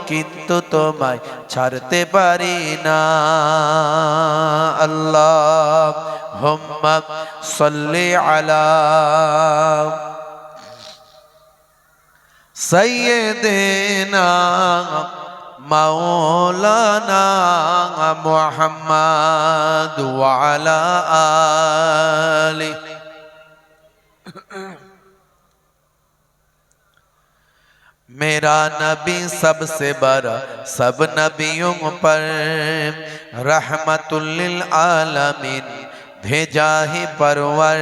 কিন্তু তোমায় ছাড়তে পারি না। আল্লাহুম্মা সাল্লি আলা সাইয়্যিদিনা মাওলানা মুহাম্মদ ওয়া আলা আলিহি। मेरा नबी सबसे बड़ा सब नबियों पर रहमतुल लिल आलमीन भेजा है परवर।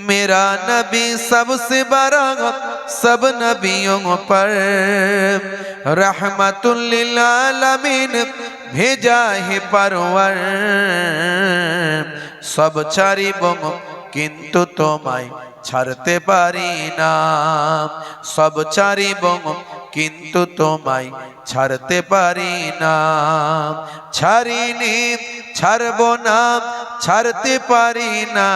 मेरा नबी सबसे बड़ा सब नबियों पर रहमतुल लिल आलमीन भेजा है परवर। सब ছাড়িব কিন্তু তোমায় ছাড়তে পারি না। সব ছাড়িব কিন্তু তোমায় ছাড়তে পারি না। ছাড়িনি ছাড়ব না ছাড়তে পারি না।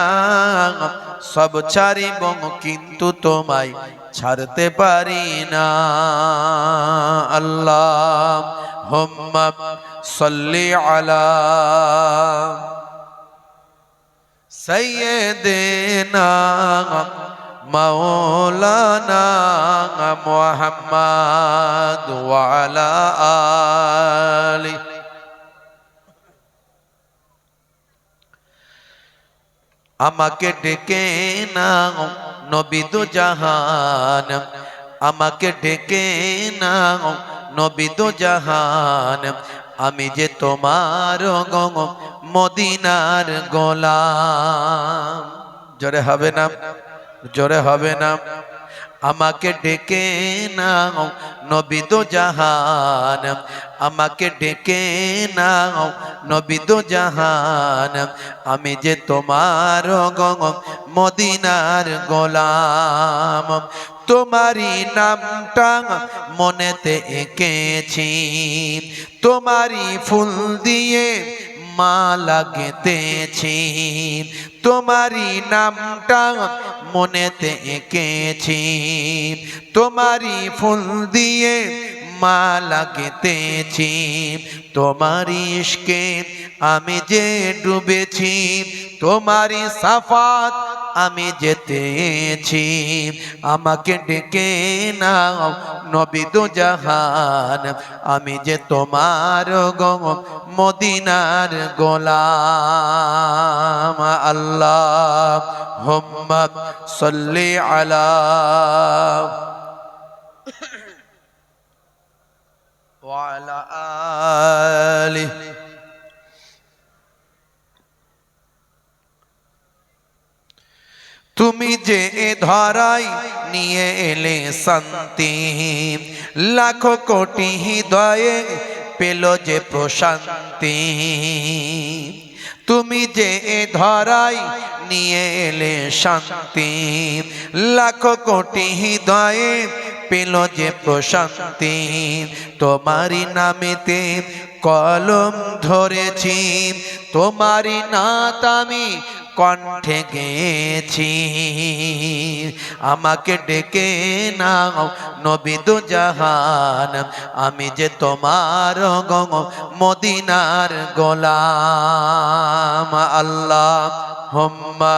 সব ছাড়িব কিন্তু তোমায় ছাড়তে পারি না। আল্লাহুম্মা সাল্লি আলা সাইয়্যিদিনা মাওলানা মুহাম্মদ ওয়া আলা আলিহি। আমাকে ডেকে নাও নবী দু জাহান, আমাকে ডেকে নাও নবী দু জাহান। আমি যে তোমার মদিনার গোলাম। জোরে হবে না, জোরে হবে না। আমাকে ডেকে নাও নবী দু জাহান, আমাকে ডেকে নাও নবী দু জাহান। আমি যে তোমার মদিনার গোলাম। তোমারি নামটা মনেতে এঁকেছি, তোমারি ফুল দিয়ে মালা গেঁথেছি। তোমারি নামটা মনেতে এঁকেছি, তোমারি ফুল দিয়ে মালা গেঁথেছি। তোমারি ইশকে আমি যে ডুবেছি, তোমারি সাফাত আমি যেতেছি। আমাকে ডেকে নাও নবী দু জাহান, আমি যে তোমার মদিনার গোলাম। আল্লাহুম্মা সাল্লি আলা ওয়া আলা আলিহি। তুমি যে ধরাই নিয়ে এলে শান্তি, লাখো কোটি হৃদয়ে পেল যে প্রশান্তি। তুমি যে ধরাই নিয়ে এলে শান্তি, লাখো কোটি হৃদয়ে পেল যে প্রশান্তি। তোমারি নামেতে কলম ধরেছি, তোমারি নাত আমি কণ্ঠে গেছি। আমাকে ডেকে নাও নবী দু জাহান, আমি যে তোমার মদিনার গোলাম। আল্লাহুম্মা